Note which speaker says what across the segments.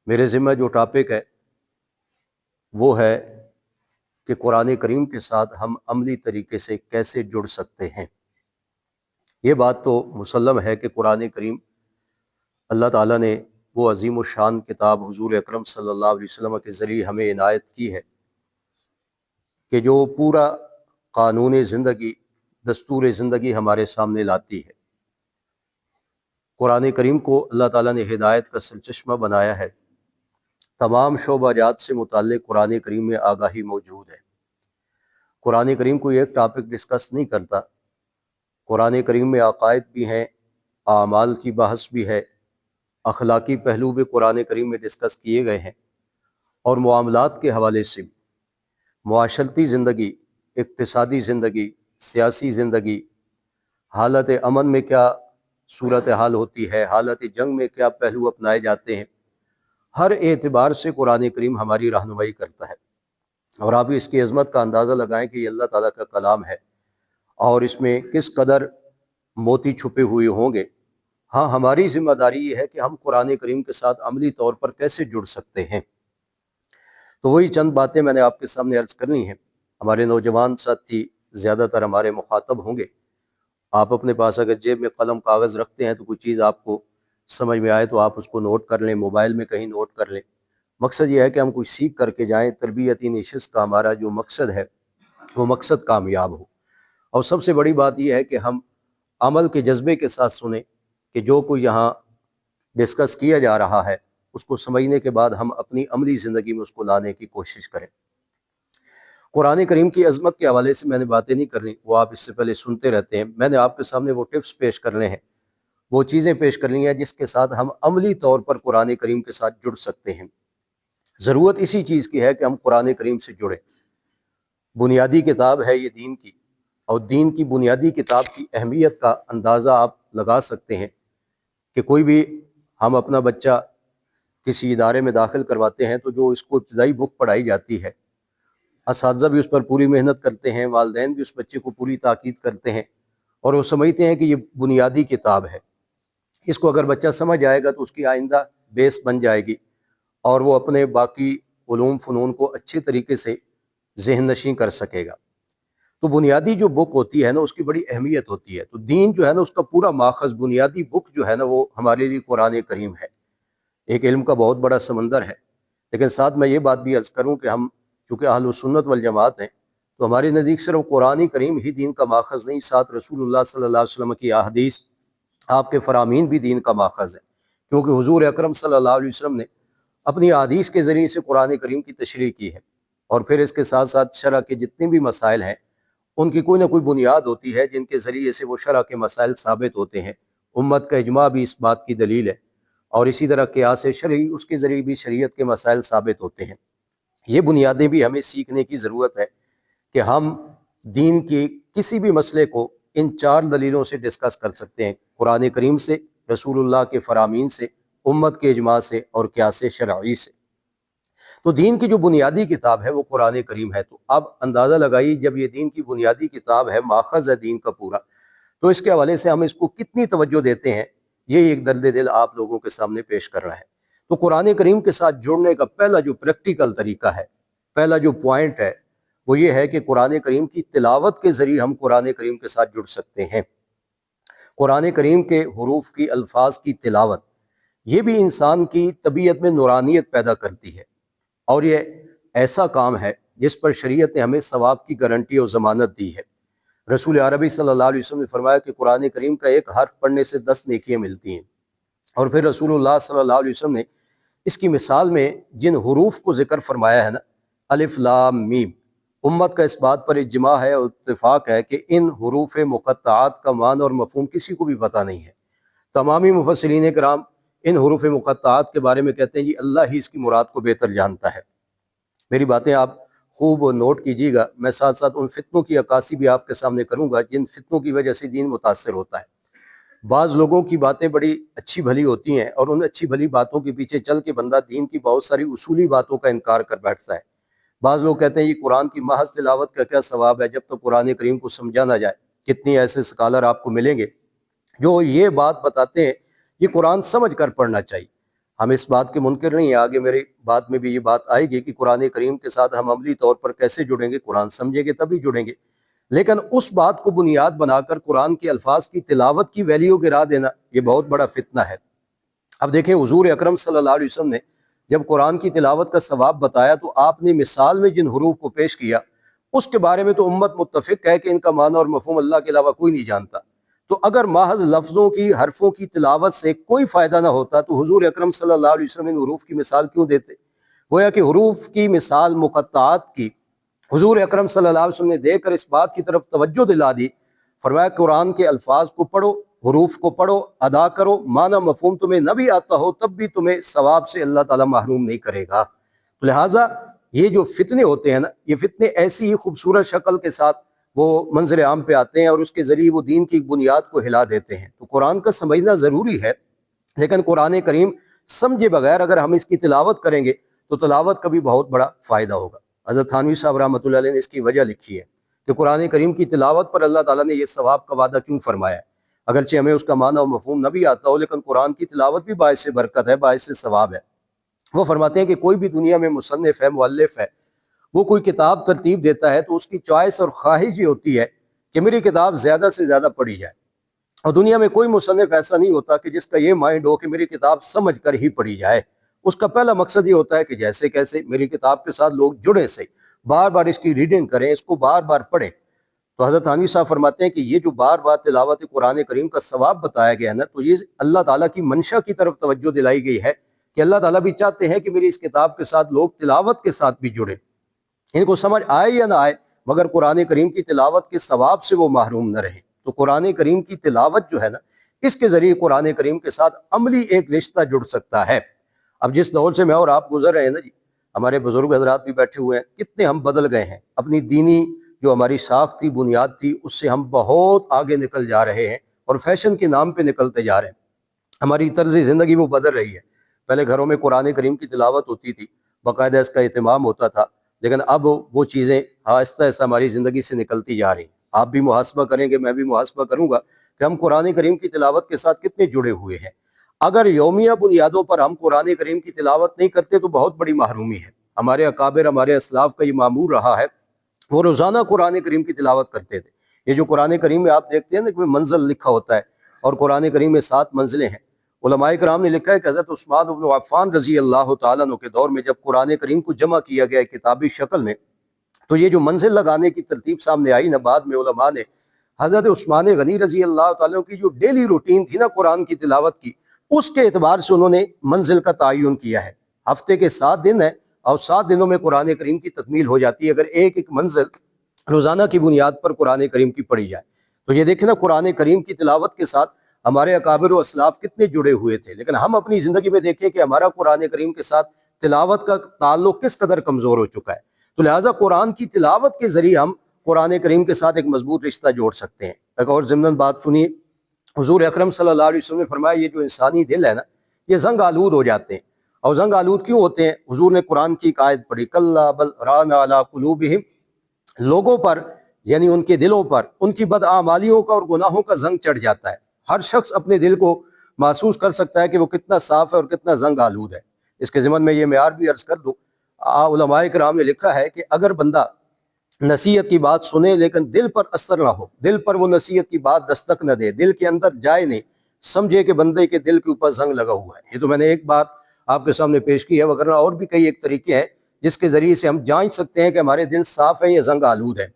Speaker 1: میرے ذمہ جو ٹاپک ہے وہ ہے کہ قرآن کریم کے ساتھ ہم عملی طریقے سے کیسے جڑ سکتے ہیں۔ یہ بات تو مسلم ہے کہ قرآن کریم اللہ تعالیٰ نے وہ عظیم الشان کتاب حضور اکرم صلی اللہ علیہ وسلم کے ذریعے ہمیں عنایت کی ہے کہ جو پورا قانون زندگی، دستور زندگی ہمارے سامنے لاتی ہے۔ قرآن کریم کو اللہ تعالیٰ نے ہدایت کا سرچشمہ بنایا ہے۔ تمام شعبہ جات سے متعلق قرآن کریم میں آگاہی موجود ہے۔ قرآن کریم کوئی ایک ٹاپک ڈسکس نہیں کرتا۔ قرآن کریم میں عقائد بھی ہیں، اعمال کی بحث بھی ہے، اخلاقی پہلو بھی قرآن کریم میں ڈسکس کیے گئے ہیں، اور معاملات کے حوالے سے معاشرتی زندگی، اقتصادی زندگی، سیاسی زندگی، حالت امن میں کیا صورتحال ہوتی ہے، حالت جنگ میں کیا پہلو اپنائے جاتے ہیں، ہر اعتبار سے قرآن کریم ہماری رہنمائی کرتا ہے۔ اور آپ اس کی عظمت کا اندازہ لگائیں کہ یہ اللہ تعالیٰ کا کلام ہے اور اس میں کس قدر موتی چھپے ہوئے ہوں گے۔ ہاں، ہماری ذمہ داری یہ ہے کہ ہم قرآن کریم کے ساتھ عملی طور پر کیسے جڑ سکتے ہیں۔ تو وہی چند باتیں میں نے آپ کے سامنے عرض کرنی ہیں۔ ہمارے نوجوان ساتھی زیادہ تر ہمارے مخاطب ہوں گے۔ آپ اپنے پاس اگر جیب میں قلم کاغذ رکھتے ہیں تو کوئی چیز آپ کو سمجھ میں آئے تو آپ اس کو نوٹ کر لیں، موبائل میں کہیں نوٹ کر لیں۔ مقصد یہ ہے کہ ہم کچھ سیکھ کر کے جائیں، تربیتی نشست کا ہمارا جو مقصد ہے وہ مقصد کامیاب ہو۔ اور سب سے بڑی بات یہ ہے کہ ہم عمل کے جذبے کے ساتھ سنیں کہ جو کوئی یہاں ڈسکس کیا جا رہا ہے اس کو سمجھنے کے بعد ہم اپنی عملی زندگی میں اس کو لانے کی کوشش کریں۔ قرآن کریم کی عظمت کے حوالے سے میں نے باتیں نہیں کرنی، وہ آپ اس سے پہلے سنتے رہتے ہیں۔ میں نے آپ کے سامنے وہ ٹپس پیش کرنے ہیں، وہ چیزیں پیش کرنی ہیں جس کے ساتھ ہم عملی طور پر قرآن کریم کے ساتھ جڑ سکتے ہیں۔ ضرورت اسی چیز کی ہے کہ ہم قرآن کریم سے جڑیں۔ بنیادی کتاب ہے یہ دین کی، اور دین کی بنیادی کتاب کی اہمیت کا اندازہ آپ لگا سکتے ہیں کہ کوئی بھی ہم اپنا بچہ کسی ادارے میں داخل کرواتے ہیں تو جو اس کو ابتدائی بک پڑھائی جاتی ہے، اساتذہ بھی اس پر پوری محنت کرتے ہیں، والدین بھی اس بچے کو پوری تاکید کرتے ہیں، اور وہ سمجھتے ہیں کہ یہ بنیادی کتاب ہے، اس کو اگر بچہ سمجھ جائے گا تو اس کی آئندہ بیس بن جائے گی اور وہ اپنے باقی علوم فنون کو اچھے طریقے سے ذہن نشین کر سکے گا۔ تو بنیادی جو بک ہوتی ہے نا اس کی بڑی اہمیت ہوتی ہے۔ تو دین جو ہے نا اس کا پورا ماخذ، بنیادی بک جو ہے نا وہ ہمارے لیے قرآن کریم ہے۔ ایک علم کا بہت بڑا سمندر ہے، لیکن ساتھ میں یہ بات بھی عرض کروں کہ ہم چونکہ اہل السنت والجماعت ہیں تو ہمارے نزدیک صرف قرآن کریم ہی دین کا ماخذ نہیں، ساتھ رسول اللہ صلی اللہ علیہ وسلم کی احادیث، آپ کے فرامین بھی دین کا ماخذ ہے، کیونکہ حضور اکرم صلی اللہ علیہ وسلم نے اپنی احادیث کے ذریعے سے قرآن کریم کی تشریح کی ہے، اور پھر اس کے ساتھ ساتھ شرع کے جتنے بھی مسائل ہیں ان کی کوئی نہ کوئی بنیاد ہوتی ہے جن کے ذریعے سے وہ شرع کے مسائل ثابت ہوتے ہیں۔ امت کا اجماع بھی اس بات کی دلیل ہے، اور اسی طرح قیاس شرعی، اس کے ذریعے بھی شریعت کے مسائل ثابت ہوتے ہیں۔ یہ بنیادیں بھی ہمیں سیکھنے کی ضرورت ہے کہ ہم دین کی کسی بھی مسئلے کو ان 4 دلیلوں سے ڈسکس کر سکتے ہیں: قرآن کریم سے، رسول اللہ کے فرامین سے، امت کے اجماع سے، اور قیاس شرعی سے۔ تو دین کی جو بنیادی کتاب ہے وہ قرآن کریم ہے۔ تو اب اندازہ لگائیے، جب یہ دین کی بنیادی کتاب ہے، ماخذ ہے دین کا پورا، تو اس کے حوالے سے ہم اس کو کتنی توجہ دیتے ہیں، یہ ایک درد دل آپ لوگوں کے سامنے پیش کر رہا ہے۔ تو قرآن کریم کے ساتھ جڑنے کا پہلا جو پریکٹیکل طریقہ ہے، پہلا جو پوائنٹ ہے وہ یہ ہے کہ قرآن کریم کی تلاوت کے ذریعے ہم قرآن کریم کے ساتھ جڑ سکتے ہیں۔ قرآن کریم کے حروف کی، الفاظ کی تلاوت، یہ بھی انسان کی طبیعت میں نورانیت پیدا کرتی ہے، اور یہ ایسا کام ہے جس پر شریعت نے ہمیں ثواب کی گارنٹی اور ضمانت دی ہے۔ رسول عربی صلی اللہ علیہ وسلم نے فرمایا کہ قرآن کریم کا ایک حرف پڑھنے سے 10 نیکیاں ملتی ہیں، اور پھر رسول اللہ صلی اللہ علیہ وسلم نے اس کی مثال میں جن حروف کو ذکر فرمایا ہے نا، الف لام میم، امت کا اس بات پر اجماع ہے اور اتفاق ہے کہ ان حروف مقطعات کا معنی اور مفہوم کسی کو بھی پتہ نہیں ہے۔ تمامی مفسرین کرام ان حروف مقطعات کے بارے میں کہتے ہیں جی اللہ ہی اس کی مراد کو بہتر جانتا ہے۔ میری باتیں آپ خوب نوٹ کیجیے گا، میں ساتھ ساتھ ان فتنوں کی عکاسی بھی آپ کے سامنے کروں گا جن فتنوں کی وجہ سے دین متاثر ہوتا ہے۔ بعض لوگوں کی باتیں بڑی اچھی بھلی ہوتی ہیں، اور ان اچھی بھلی باتوں کے پیچھے چل کے بندہ دین کی بہت ساری اصولی باتوں کا انکار کر بیٹھتا ہے۔ بعض لوگ کہتے ہیں یہ قرآن کی محض تلاوت کا کیا ثواب ہے جب تک قرآن کریم کو سمجھا نہ جائے۔ کتنی ایسے اسکالر آپ کو ملیں گے جو یہ بات بتاتے ہیں یہ قرآن سمجھ کر پڑھنا چاہیے۔ ہم اس بات کے منکر نہیں ہیں، آگے میری بات میں بھی یہ بات آئے گی کہ قرآن کریم کے ساتھ ہم عملی طور پر کیسے جڑیں گے، قرآن سمجھیں گے تبھی جڑیں گے۔ لیکن اس بات کو بنیاد بنا کر قرآن کے الفاظ کی تلاوت کی ویلیو گرا دینا، یہ بہت بڑا فتنہ ہے۔ اب دیکھیں حضور اکرم صلی اللہ علیہ وسلم نے جب قرآن کی تلاوت کا ثواب بتایا تو آپ نے مثال میں جن حروف کو پیش کیا اس کے بارے میں تو امت متفق ہے کہ ان کا معنی اور مفہوم اللہ کے علاوہ کوئی نہیں جانتا۔ تو اگر محض لفظوں کی، حرفوں کی تلاوت سے کوئی فائدہ نہ ہوتا تو حضور اکرم صلی اللہ علیہ وسلم ان حروف کی مثال کیوں دیتے؟ گویا کہ حروف کی مثال مقطعات کی حضور اکرم صلی اللہ علیہ وسلم نے دے کر اس بات کی طرف توجہ دلا دی۔ فرمایا قرآن کے الفاظ کو پڑھو، حروف کو پڑھو، ادا کرو، معنی مفہوم تمہیں نہ بھی آتا ہو تب بھی تمہیں ثواب سے اللہ تعالیٰ محروم نہیں کرے گا۔ تو لہٰذا یہ جو فتنے ہوتے ہیں نا، یہ فتنے ایسی ہی خوبصورت شکل کے ساتھ وہ منظر عام پہ آتے ہیں اور اس کے ذریعے وہ دین کی بنیاد کو ہلا دیتے ہیں۔ تو قرآن کا سمجھنا ضروری ہے، لیکن قرآن کریم سمجھے بغیر اگر ہم اس کی تلاوت کریں گے تو تلاوت کا بھی بہت بڑا فائدہ ہوگا۔ حضرت تھانوی صاحب رحمۃ اللہ علیہ نے اس کی وجہ لکھی ہے کہ قرآن کریم کی تلاوت پر اللہ تعالیٰ نے یہ ثواب کا وعدہ کیوں فرمایا ہے۔ اگرچہ ہمیں اس کا معنی و مفہوم نہ بھی آتا ہو لیکن قرآن کی تلاوت بھی باعث برکت ہے، باعث ثواب ہے۔ وہ فرماتے ہیں کہ کوئی بھی دنیا میں مصنف ہے، مؤلف ہے، وہ کوئی کتاب ترتیب دیتا ہے تو اس کی چوائس اور خواہش یہ ہوتی ہے کہ میری کتاب زیادہ سے زیادہ پڑھی جائے، اور دنیا میں کوئی مصنف ایسا نہیں ہوتا کہ جس کا یہ مائنڈ ہو کہ میری کتاب سمجھ کر ہی پڑھی جائے۔ اس کا پہلا مقصد یہ ہوتا ہے کہ جیسے کیسے میری کتاب کے ساتھ لوگ جڑیں سے، بار بار اس کی ریڈنگ کریں، اس کو بار بار پڑھیں۔ تو حضرت تھانوی صاحب فرماتے ہیں کہ یہ جو بار بار تلاوت قرآن کریم کا ثواب بتایا گیا ہے نا، تو یہ اللہ تعالیٰ کی منشا کی طرف توجہ دلائی گئی ہے کہ اللہ تعالیٰ بھی چاہتے ہیں کہ میری اس کتاب کے ساتھ لوگ تلاوت کے ساتھ بھی جڑیں، ان کو سمجھ آئے یا نہ آئے مگر قرآن کریم کی تلاوت کے ثواب سے وہ محروم نہ رہیں۔ تو قرآن کریم کی تلاوت جو ہے نا، اس کے ذریعے قرآن کریم کے ساتھ عملی ایک رشتہ جڑ سکتا ہے۔ اب جس دور سے میں اور آپ گزر رہے ہیں نا جی، ہمارے بزرگ حضرات بھی بیٹھے ہوئے ہیں، کتنے ہم بدل گئے ہیں، اپنی دینی جو ہماری ساخت تھی، بنیاد تھی، اس سے ہم بہت آگے نکل جا رہے ہیں اور فیشن کے نام پہ نکلتے جا رہے ہیں۔ ہماری طرز زندگی وہ بدل رہی ہے۔ پہلے گھروں میں قرآن کریم کی تلاوت ہوتی تھی، باقاعدہ اس کا اہتمام ہوتا تھا، لیکن اب وہ چیزیں آہستہ آہستہ ہماری زندگی سے نکلتی جا رہی ہیں۔ آپ بھی محاسبہ کریں گے، میں بھی محاسبہ کروں گا کہ ہم قرآن کریم کی تلاوت کے ساتھ کتنے جڑے ہوئے ہیں۔ اگر یومیہ بنیادوں پر ہم قرآن کریم کی تلاوت نہیں کرتے تو بہت بڑی محرومی ہے۔ ہمارے اکابر، ہمارے اسلاف کا یہ معمول رہا ہے، وہ روزانہ قرآن کریم کی تلاوت کرتے تھے۔ یہ جو قرآن کریم میں آپ دیکھتے ہیں نا کہ منزل لکھا ہوتا ہے، اور قرآن کریم میں 7 منزلیں ہیں۔ علماء کرام نے لکھا ہے کہ حضرت عثمان بن عفان رضی اللہ تعالیٰ عنہ کے دور میں جب قرآن کریم کو جمع کیا گیا کتابی شکل میں، تو یہ جو منزل لگانے کی ترتیب سامنے آئی نا، بعد میں علماء نے حضرت عثمان غنی رضی اللہ تعالیٰ عنہ کی جو ڈیلی روٹین تھی نا قرآن کی تلاوت کی، اس کے اعتبار سے انہوں نے منزل کا تعین کیا ہے۔ ہفتے کے 7 دن ہیں اور 7 دنوں میں قرآن کریم کی تکمیل ہو جاتی ہے اگر ایک ایک منزل روزانہ کی بنیاد پر قرآن کریم کی پڑھی جائے۔ تو یہ دیکھیں نا، قرآن کریم کی تلاوت کے ساتھ ہمارے اکابر و اسلاف کتنے جڑے ہوئے تھے، لیکن ہم اپنی زندگی میں دیکھیں کہ ہمارا قرآن کریم کے ساتھ تلاوت کا تعلق کس قدر کمزور ہو چکا ہے۔ تو لہٰذا قرآن کی تلاوت کے ذریعے ہم قرآن کریم کے ساتھ ایک مضبوط رشتہ جوڑ سکتے ہیں۔ ایک اور ضمناً بات سنیے، حضور اکرم صلی اللہ علیہ وسلم نے فرمایا یہ جو انسانی دل ہے نا، یہ زنگ آلود ہو جاتے ہیں۔ اور زنگ آلود کیوں ہوتے ہیں؟ حضور نے قرآن کی ایک آیت پڑھی، کَلَّا بَلْ رَانَ عَلَىٰ قُلُوبِهِمْ، لوگوں پر یعنی ان کے دلوں پر ان کی بدعمالیوں کا اور گناہوں کا زنگ چڑھ جاتا ہے۔ ہر شخص اپنے دل کو محسوس کر سکتا ہے کہ وہ کتنا صاف ہے اور کتنا زنگ آلود ہے۔ اس کے ضمن میں یہ معیار بھی عرض کر دوں، علماء کرام نے لکھا ہے کہ اگر بندہ نصیحت کی بات سنے لیکن دل پر اثر نہ ہو، دل پر وہ نصیحت کی بات دستک نہ دے، دل کے اندر جائے نہیں، سمجھے کہ بندے کے دل کے اوپر زنگ لگا ہوا ہے۔ یہ تو میں نے ایک بات آپ کے سامنے پیش کی ہے، وغیرہ اور بھی کئی ایک طریقے ہیں جس کے ذریعے سے ہم جانچ سکتے ہیں کہ ہمارے دل صاف ہیں یا زنگ آلود ہیں۔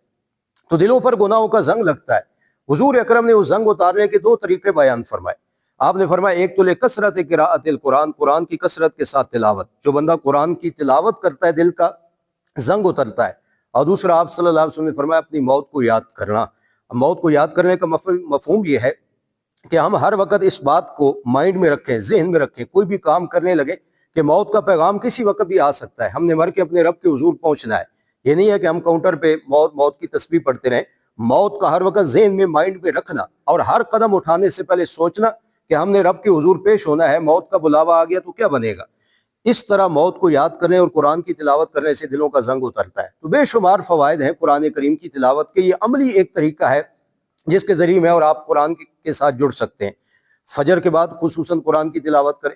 Speaker 1: تو دلوں پر گناہوں کا زنگ لگتا ہے۔ حضور اکرم نے اس زنگ اتارنے کے 2 طریقے بیان فرمائے۔ آپ نے فرمایا ایک تو لکثرت قراءۃ القرآن، قرآن کی کثرت کے ساتھ تلاوت، جو بندہ قرآن کی تلاوت کرتا ہے دل کا زنگ اترتا ہے۔ اور دوسرا آپ صلی اللہ علیہ وسلم نے فرمایا اپنی موت کو یاد کرنا۔ موت کو یاد کرنے کا مفہوم یہ ہے کہ ہم ہر وقت اس بات کو مائنڈ میں رکھیں، ذہن میں رکھیں، کوئی بھی کام کرنے لگے کہ موت کا پیغام کسی وقت بھی آ سکتا ہے، ہم نے مر کے اپنے رب کے حضور پہنچنا ہے۔ یہ نہیں ہے کہ ہم کاؤنٹر پہ موت کی تسبیح پڑھتے رہیں۔ موت کا ہر وقت ذہن میں، مائنڈ میں رکھنا، اور ہر قدم اٹھانے سے پہلے سوچنا کہ ہم نے رب کے حضور پیش ہونا ہے، موت کا بلاوا آ گیا تو کیا بنے گا۔ اس طرح موت کو یاد کرنے اور قرآن کی تلاوت کرنے سے دلوں کا زنگ اترتا ہے۔ تو بے شمار فوائد ہیں قرآن کریم کی تلاوت کے۔ یہ عملی ایک طریقہ ہے جس کے ذریعے میں اور آپ قرآن کے ساتھ جڑ سکتے ہیں۔ فجر کے بعد خصوصاً قرآن کی تلاوت کریں،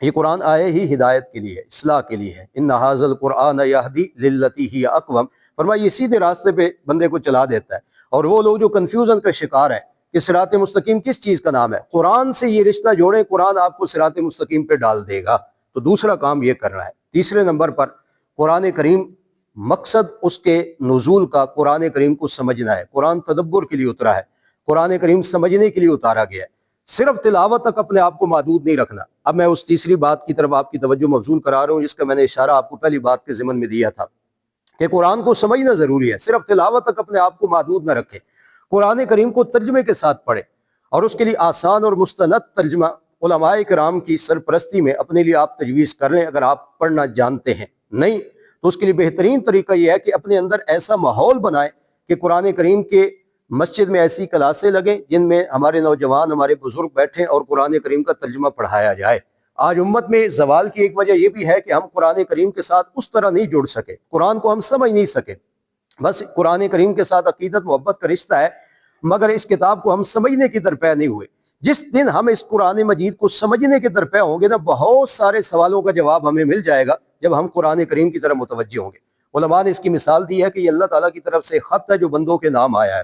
Speaker 1: یہ قرآن آئے ہی ہدایت کے لیے ہے، اصلاح کے لیے ہے۔ ان ھذا القرآن یہدی للتی ہی اقوم، فرمایا یہ سیدھے راستے پہ بندے کو چلا دیتا ہے۔ اور وہ لوگ جو کنفیوژن کا شکار ہیں کہ صراط مستقیم کس چیز کا نام ہے، قرآن سے یہ رشتہ جوڑیں، قرآن آپ کو صراط مستقیم پہ ڈال دے گا۔ تو دوسرا کام یہ کرنا ہے۔ تیسرے نمبر پر قرآن کریم، مقصد اس کے نزول کا قرآن کریم کو سمجھنا ہے۔ قرآن تدبر کے لیے اترا ہے، قرآن کریم سمجھنے کے لیے اتارا گیا ہے، صرف تلاوت تک اپنے آپ کو محدود نہیں رکھنا۔ اب میں اس تیسری بات کی طرف آپ کی توجہ مبذول کرا رہا ہوں، جس کا میں نے اشارہ آپ کو پہلی بات کے ضمن میں دیا تھا کہ قرآن کو سمجھنا ضروری ہے، صرف تلاوت تک اپنے آپ کو محدود نہ رکھے، قرآن کریم کو ترجمے کے ساتھ پڑھے، اور اس کے لیے آسان اور مستند ترجمہ علماء کرام کی سرپرستی میں اپنے لیے آپ تجویز کر لیں اگر آپ پڑھنا جانتے ہیں۔ نہیں تو اس کے لیے بہترین طریقہ یہ ہے کہ اپنے اندر ایسا ماحول بنائیں کہ قرآن کریم کے مسجد میں ایسی کلاسیں لگیں جن میں ہمارے نوجوان، ہمارے بزرگ بیٹھیں اور قرآن کریم کا ترجمہ پڑھایا جائے۔ آج امت میں زوال کی ایک وجہ یہ بھی ہے کہ ہم قرآن کریم کے ساتھ اس طرح نہیں جڑ سکے، قرآن کو ہم سمجھ نہیں سکے۔ بس قرآن کریم کے ساتھ عقیدت محبت کا رشتہ ہے، مگر اس کتاب کو ہم سمجھنے کی درپے نہیں ہوئے۔ جس دن ہم اس قرآن مجید کو سمجھنے کے درپے ہوں گے نا، بہت سارے سوالوں کا جواب ہمیں مل جائے گا جب ہم قرآن کریم کی طرف متوجہ ہوں گے۔ علماء نے اس کی مثال دی ہے کہ یہ اللہ تعالیٰ کی طرف سے خط ہے جو بندوں کے نام آیا ہے۔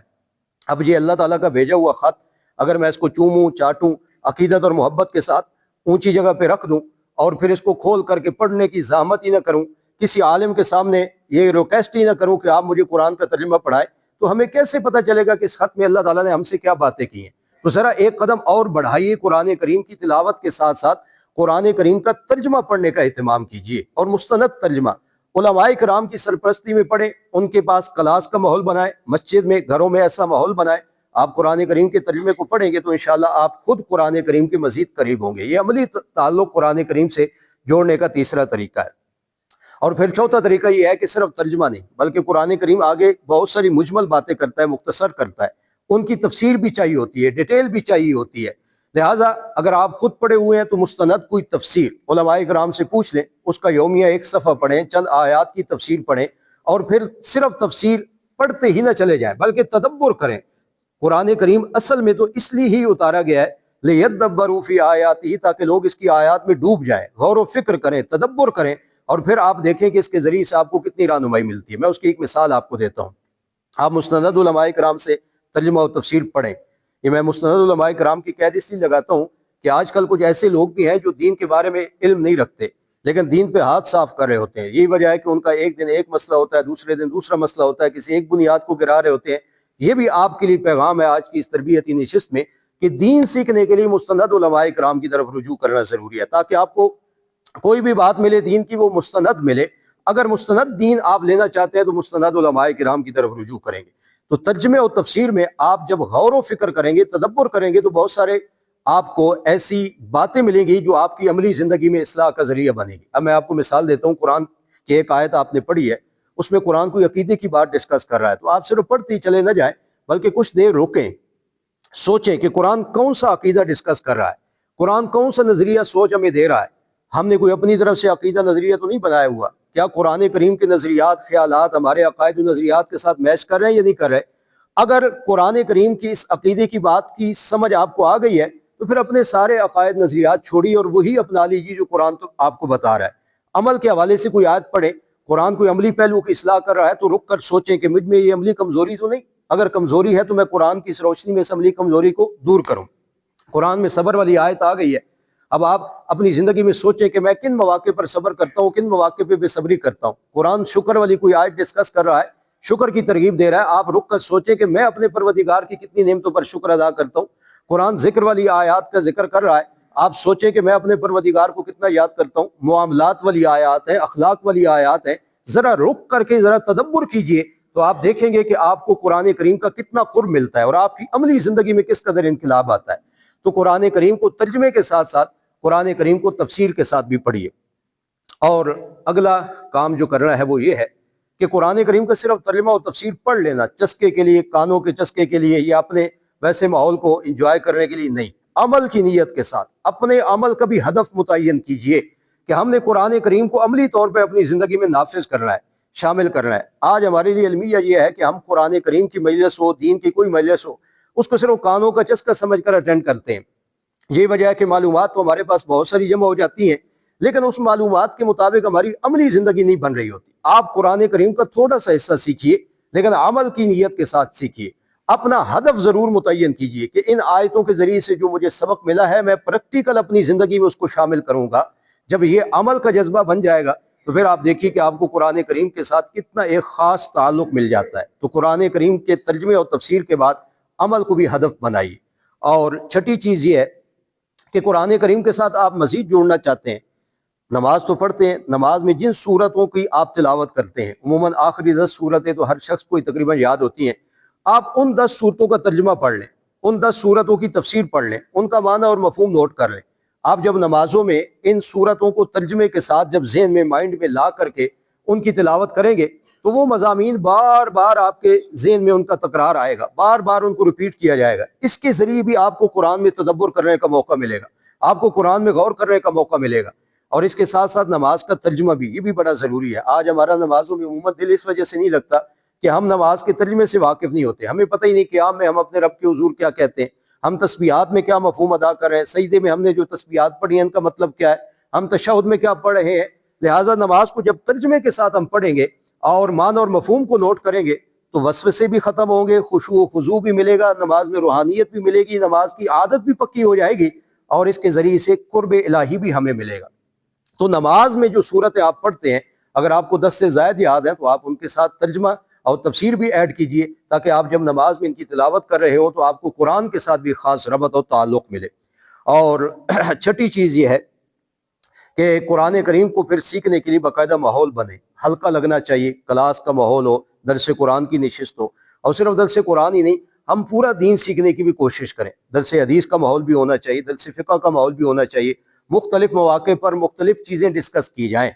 Speaker 1: اب یہ اللہ تعالیٰ کا بھیجا ہوا خط اگر میں اس کو چوموں چاٹوں، عقیدت اور محبت کے ساتھ اونچی جگہ پہ رکھ دوں اور پھر اس کو کھول کر کے پڑھنے کی زحمت ہی نہ کروں، کسی عالم کے سامنے یہ ریکویسٹ ہی نہ کروں کہ آپ مجھے قرآن کا ترجمہ پڑھائیں، تو ہمیں کیسے پتہ چلے گا کہ اس خط میں اللہ تعالیٰ نے ہم سے کیا باتیں کی ہیں؟ تو ذرا ایک قدم اور بڑھائیے، قرآن کریم کی تلاوت کے ساتھ ساتھ قرآن کریم کا ترجمہ پڑھنے کا اہتمام کیجیے، اور مستند ترجمہ علماء کرام کی سرپرستی میں پڑھیں، ان کے پاس کلاس کا ماحول بنائیں، مسجد میں، گھروں میں ایسا ماحول بنائیں۔ آپ قرآن کریم کے ترجمے کو پڑھیں گے تو انشاءاللہ آپ خود قرآن کریم کے مزید قریب ہوں گے۔ یہ عملی تعلق قرآن کریم سے جوڑنے کا تیسرا طریقہ ہے۔ اور پھر چوتھا طریقہ یہ ہے کہ صرف ترجمہ نہیں بلکہ قرآن کریم آگے بہت ساری مجمل باتیں کرتا ہے، مختصر کرتا ہے، ان کی تفسیر بھی چاہیے ہوتی ہے، ڈیٹیل بھی چاہیے ہوتی ہے۔ لہٰذا اگر آپ خود پڑھے ہوئے ہیں تو مستند کوئی تفسیر علماء کرام سے پوچھ لیں، اس کا یومیہ ایک صفحہ پڑھیں، چند آیات کی تفسیر پڑھیں، اور پھر صرف تفسیر پڑھتے ہی نہ چلے جائیں بلکہ تدبر کریں۔ قرآن کریم اصل میں تو اس لیے ہی اتارا گیا ہے لِيَدَّبَّرُوا فِي آیَاتِهِ، تاکہ لوگ اس کی آیات میں ڈوب جائیں، غور و فکر کریں، تدبر کریں، اور پھر آپ دیکھیں کہ اس کے ذریعے سے آپ کو کتنی رہنمائی ملتی ہے۔ میں اس کی ایک مثال آپ کو دیتا ہوں۔ آپ مستند علماء کرام سے ترجمہ و تفسیر پڑھیں۔ یہ میں مستند علماء کرام کی قید اس لیے لگاتا ہوں کہ آج کل کچھ ایسے لوگ بھی ہیں جو دین کے بارے میں علم نہیں رکھتے لیکن دین پہ ہاتھ صاف کر رہے ہوتے ہیں۔ یہی وجہ ہے کہ ان کا ایک دن ایک مسئلہ ہوتا ہے، دوسرے دن دوسرا مسئلہ ہوتا ہے، کسی ایک بنیاد کو گرا رہے ہوتے ہیں۔ یہ بھی آپ کے لیے پیغام ہے آج کی اس تربیتی نشست میں کہ دین سیکھنے کے لیے مستند علماء کرام کی طرف رجوع کرنا ضروری ہے، تاکہ آپ کو کوئی بھی بات ملے دین کی وہ مستند ملے۔ اگر مستند دین آپ لینا چاہتے ہیں تو مستند علماء کرام کی طرف رجوع کریں گے۔ تو ترجمے اور تفسیر میں آپ جب غور و فکر کریں گے، تدبر کریں گے، تو بہت سارے آپ کو ایسی باتیں ملیں گی جو آپ کی عملی زندگی میں اصلاح کا ذریعہ بنے گی۔ اب میں آپ کو مثال دیتا ہوں، قرآن کی ایک آیت آپ نے پڑھی ہے، اس میں قرآن کوئی عقیدے کی بات ڈسکس کر رہا ہے، تو آپ صرف پڑھتے ہی چلے نہ جائیں بلکہ کچھ دیر روکیں، سوچیں کہ قرآن کون سا عقیدہ ڈسکس کر رہا ہے، قرآن کون سا نظریہ سوچ ہمیں دے رہا ہے۔ ہم نے کوئی اپنی طرف سے عقیدہ نظریہ تو نہیں بنایا ہوا، کیا قرآن کریم کے نظریات، خیالات ہمارے عقائد و نظریات کے ساتھ میچ کر رہے ہیں یا نہیں کر رہے؟ اگر قرآن کریم کی اس عقیدے کی بات کی سمجھ آپ کو آ گئی ہے تو پھر اپنے سارے عقائد نظریات چھوڑیے اور وہی اپنا لیجیے جو قرآن تو آپ کو بتا رہا ہے۔ عمل کے حوالے سے کوئی آیت پڑھیں، قرآن کوئی عملی پہلو کی اصلاح کر رہا ہے تو رک کر سوچیں کہ مجھ میں یہ عملی کمزوری تو نہیں، اگر کمزوری ہے تو میں قرآن کی اس روشنی میں اس عملی کمزوری کو دور کروں۔ قرآن میں صبر والی آیت آ گئی ہے، اب آپ اپنی زندگی میں سوچیں کہ میں کن مواقع پر صبر کرتا ہوں، کن مواقع پہ بے صبری کرتا ہوں۔ قرآن شکر والی کوئی آیت ڈسکس کر رہا ہے، شکر کی ترغیب دے رہا ہے، آپ رک کر سوچیں کہ میں اپنے پروردگار کی کتنی نعمتوں پر شکر ادا کرتا ہوں۔ قرآن ذکر والی آیات کا ذکر کر رہا ہے، آپ سوچیں کہ میں اپنے پروردگار کو کتنا یاد کرتا ہوں۔ معاملات والی آیات ہیں، اخلاق والی آیات ہیں، ذرا رک کر کے ذرا تدبر کیجئے تو آپ دیکھیں گے کہ آپ کو قرآن کریم کا کتنا قرب ملتا ہے اور آپ کی عملی زندگی میں کس قدر انقلاب آتا ہے۔ تو قرآن کریم کو ترجمے کے ساتھ ساتھ قرآن کریم کو تفسیر کے ساتھ بھی پڑھیے۔ اور اگلا کام جو کرنا ہے وہ یہ ہے کہ قرآن کریم کا صرف ترجمہ و تفسیر پڑھ لینا چسکے کے لیے، کانوں کے چسکے کے لیے یا اپنے ویسے ماحول کو انجوائے کرنے کے لیے نہیں، عمل کی نیت کے ساتھ اپنے عمل کا بھی ہدف متعین کیجئے کہ ہم نے قرآن کریم کو عملی طور پہ اپنی زندگی میں نافذ کرنا ہے، شامل کرنا ہے۔ آج ہمارے لیے المیہ یہ ہے کہ ہم قرآن کریم کی مجلس ہو، دین کی کوئی مجلس ہو، اس کو صرف کانوں کا چسکا سمجھ کر اٹینڈ کرتے ہیں، یہی وجہ ہے کہ معلومات تو ہمارے پاس بہت ساری جمع ہو جاتی ہیں، لیکن اس معلومات کے مطابق ہماری عملی زندگی نہیں بن رہی ہوتی۔ آپ قرآن کریم کا تھوڑا سا حصہ سیکھیے، لیکن عمل کی نیت کے ساتھ سیکھیے۔ اپنا ہدف ضرور متعین کیجیے کہ ان آیتوں کے ذریعے سے جو مجھے سبق ملا ہے میں پریکٹیکل اپنی زندگی میں اس کو شامل کروں گا۔ جب یہ عمل کا جذبہ بن جائے گا تو پھر آپ دیکھیے کہ آپ کو قرآن کریم کے ساتھ کتنا ایک خاص تعلق مل جاتا ہے۔ تو قرآن کریم کے ترجمے اور تفسیر کے بعد عمل کو بھی ہدف بنائیے۔ اور چھٹی چیز یہ ہے کہ قرآن کریم کے ساتھ آپ مزید جوڑنا چاہتے ہیں، نماز تو پڑھتے ہیں، نماز میں جن صورتوں کی آپ تلاوت کرتے ہیں، عموماً آخری 10 صورتیں تو ہر شخص کو تقریباً یاد ہوتی ہیں، آپ ان 10 صورتوں کا ترجمہ پڑھ لیں، ان 10 صورتوں کی تفسیر پڑھ لیں، ان کا معنی اور مفہوم نوٹ کر لیں۔ آپ جب نمازوں میں ان صورتوں کو ترجمے کے ساتھ جب ذہن میں مائنڈ میں لا کر کے ان کی تلاوت کریں گے تو وہ مضامین بار بار آپ کے ذہن میں ان کا تکرار آئے گا، بار بار ان کو ریپیٹ کیا جائے گا۔ اس کے ذریعے بھی آپ کو قرآن میں تدبر کرنے کا موقع ملے گا، آپ کو قرآن میں غور کرنے کا موقع ملے گا۔ اور اس کے ساتھ ساتھ نماز کا ترجمہ بھی، یہ بھی بڑا ضروری ہے۔ آج ہمارا نمازوں میں عموماً دل اس وجہ سے نہیں لگتا کہ ہم نماز کے ترجمے سے واقف نہیں ہوتے، ہمیں پتہ ہی نہیں قیام میں ہم اپنے رب کے حضور کیا کہتے ہیں، ہم تسبیحات میں کیا مفہوم ادا کر رہے ہیں، سجدے میں ہم نے جو تسبیحات پڑھی ہیں ان کا مطلب کیا ہے، ہم تشہد میں کیا پڑھ رہے ہیں۔ لہٰذا نماز کو جب ترجمے کے ساتھ ہم پڑھیں گے اور معنی اور مفہوم کو نوٹ کریں گے تو وسوسے بھی ختم ہوں گے، خشوع و خضوع بھی ملے گا، نماز میں روحانیت بھی ملے گی، نماز کی عادت بھی پکی ہو جائے گی، اور اس کے ذریعے سے قرب الہی بھی ہمیں ملے گا۔ تو نماز میں جو صورتیں آپ پڑھتے ہیں اگر آپ کو 10 سے زائد یاد ہیں تو آپ ان کے ساتھ ترجمہ اور تفسیر بھی ایڈ کیجئے، تاکہ آپ جب نماز میں ان کی تلاوت کر رہے ہو تو آپ کو قرآن کے ساتھ بھی خاص ربط اور تعلق ملے۔ اور چھٹی چیز یہ ہے کہ قرآن کریم کو پھر سیکھنے کے لیے باقاعدہ ماحول بنے، ہلکا لگنا چاہیے، کلاس کا ماحول ہو، درس قرآن کی نشست ہو، اور صرف درس قرآن ہی نہیں، ہم پورا دین سیکھنے کی بھی کوشش کریں۔ درس حدیث کا ماحول بھی ہونا چاہیے، درس فقہ کا ماحول بھی ہونا چاہیے، مختلف مواقع پر مختلف چیزیں ڈسکس کی جائیں۔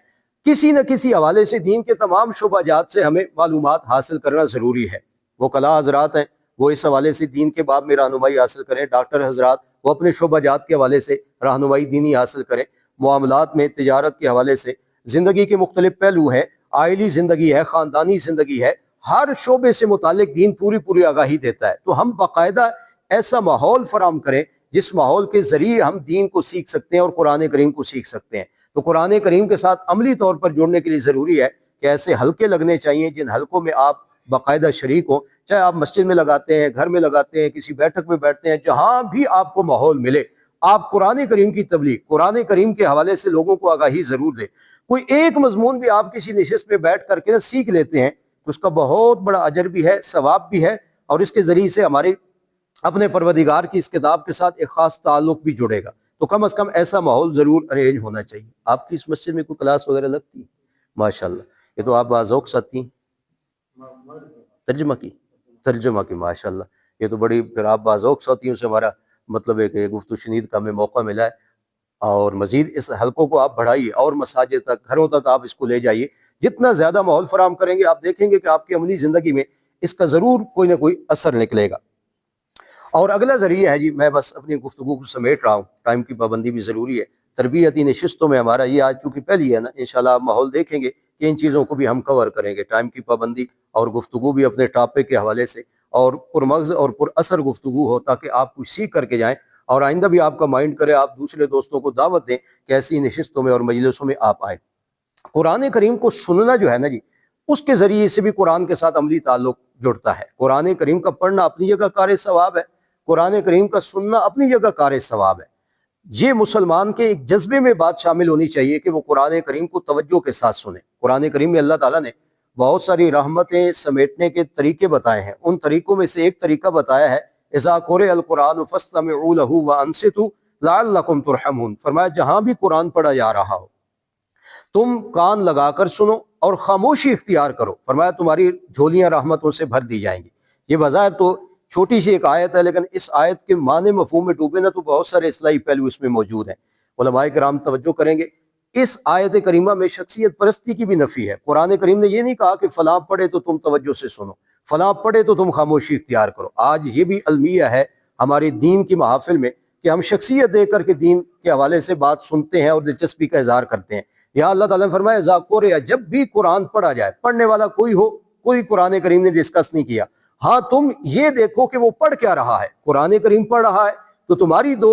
Speaker 1: کسی نہ کسی حوالے سے دین کے تمام شعبہ جات سے ہمیں معلومات حاصل کرنا ضروری ہے۔ وہ کلا حضرات ہیں وہ اس حوالے سے دین کے باب میں رہنمائی حاصل کریں، ڈاکٹر حضرات وہ اپنے شعبہ جات کے حوالے سے رہنمائی دینی حاصل کریں، معاملات میں تجارت کے حوالے سے، زندگی کے مختلف پہلو ہیں، عائلی زندگی ہے، خاندانی زندگی ہے، ہر شعبے سے متعلق دین پوری آگاہی دیتا ہے۔ تو ہم باقاعدہ ایسا ماحول فراہم کریں جس ماحول کے ذریعے ہم دین کو سیکھ سکتے ہیں اور قرآن کریم کو سیکھ سکتے ہیں۔ تو قرآن کریم کے ساتھ عملی طور پر جوڑنے کے لیے ضروری ہے کہ ایسے حلقے لگنے چاہیے جن حلقوں میں آپ باقاعدہ شریک ہوں، چاہے آپ مسجد میں لگاتے ہیں، گھر میں لگاتے ہیں، کسی بیٹھک میں بیٹھتے ہیں، جہاں بھی آپ کو ماحول ملے آپ قرآن کریم کی تبلیغ، قرآن کریم کے حوالے سے لوگوں کو آگاہی ضرور دیں۔ کوئی ایک مضمون بھی آپ کسی نشست پہ بیٹھ کر کے سیکھ لیتے ہیں تو اس کا بہت بڑا اجر بھی ہے، ثواب بھی ہے، اور اس کے ذریعے سے ہمارے اپنے پروردگار کی اس کتاب کے ساتھ ایک خاص تعلق بھی جڑے گا۔ تو کم از کم ایسا ماحول ضرور ارینج ہونا چاہیے۔ آپ کی اس مسجد میں کوئی کلاس وغیرہ لگتی؟ ماشاءاللہ، یہ تو آپ باذوق ساتھی ترجمہ کی ماشاءاللہ، یہ تو بڑی، پھر آپ باذوق ساتھیوں سے ہمارا مطلب ہے کہ گفتگو شنید کا ہمیں موقع ملا ہے، اور مزید اس حلقوں کو آپ بڑھائیے اور مساجد تک، گھروں تک آپ اس کو لے جائیے۔ جتنا زیادہ ماحول فراہم کریں گے آپ دیکھیں گے کہ آپ کی عملی زندگی میں اس کا ضرور کوئی نہ کوئی اثر نکلے گا۔ اور اگلا ذریعہ ہے جی، میں بس اپنی گفتگو کو سمیٹ رہا ہوں، ٹائم کی پابندی بھی ضروری ہے۔ تربیتی نشستوں میں ہمارا یہ آج چونکہ پہلی ہے نا، انشاءاللہ آپ ماحول دیکھیں گے کہ ان چیزوں کو بھی ہم کور کریں گے، ٹائم کی پابندی اور گفتگو بھی اپنے ٹاپک کے حوالے سے، اور پرمغز اور پر اثر گفتگو ہو تاکہ آپ کچھ سیکھ کر کے جائیں، اور آئندہ بھی آپ کا مائنڈ کرے آپ دوسرے دوستوں کو دعوت دیں کہ ایسی نشستوں میں اور مجلسوں میں آپ آئیں۔ قرآن کریم کو سننا جو ہے نا جی، اس کے ذریعے سے بھی قرآن کے ساتھ عملی تعلق جڑتا ہے۔ قرآن کریم کا پڑھنا اپنی جگہ کار ثواب ہے، قرآن کریم کا سننا اپنی جگہ کار ثواب ہے۔ یہ مسلمان کے ایک جذبے میں بات شامل ہونی چاہیے کہ وہ قرآن کریم کو توجہ کے ساتھ سنیں۔ قرآن کریم میں اللہ تعالیٰ نے بہت ساری رحمتیں سمیٹنے کے طریقے بتائے ہیں، ان طریقوں میں سے ایک طریقہ بتایا ہے اذا قرئ القرآن فاستمعوا له وانصتوا لعلکم ترحمون، فرمایا جہاں بھی قرآن پڑھا جا رہا ہو تم کان لگا کر سنو اور خاموشی اختیار کرو، فرمایا تمہاری جھولیاں رحمتوں سے بھر دی جائیں گی۔ یہ بظاہر تو چھوٹی سی ایک آیت ہے، لیکن اس آیت کے معنی مفہوم میں ڈوبے نا تو بہت سارے اصلاحی پہلو اس میں موجود ہیں۔ علماء کرام توجہ کریں گے، اس آیت کریمہ میں شخصیت پرستی کی بھی نفی ہے۔ قرآن کریم نے یہ نہیں کہا کہ فلاں پڑھے تو تم توجہ سے سنو، فلاں پڑھے تو تم خاموشی اختیار کرو۔ آج یہ بھی المیہ ہے ہمارے دین کی محافل میں کہ ہم شخصیت دے کر کے دین کے حوالے سے بات سنتے ہیں اور دلچسپی کا اظہار کرتے ہیں۔ یہاں اللہ تعالیٰ نے فرمایا اذا قرئ، جب بھی قرآن پڑھا جائے، پڑھنے والا کوئی ہو، کوئی قرآن کریم نے ڈسکس نہیں کیا، ہاں تم یہ دیکھو کہ وہ پڑھ کیا رہا ہے۔ قرآن کریم پڑھ رہا ہے تو تمہاری دو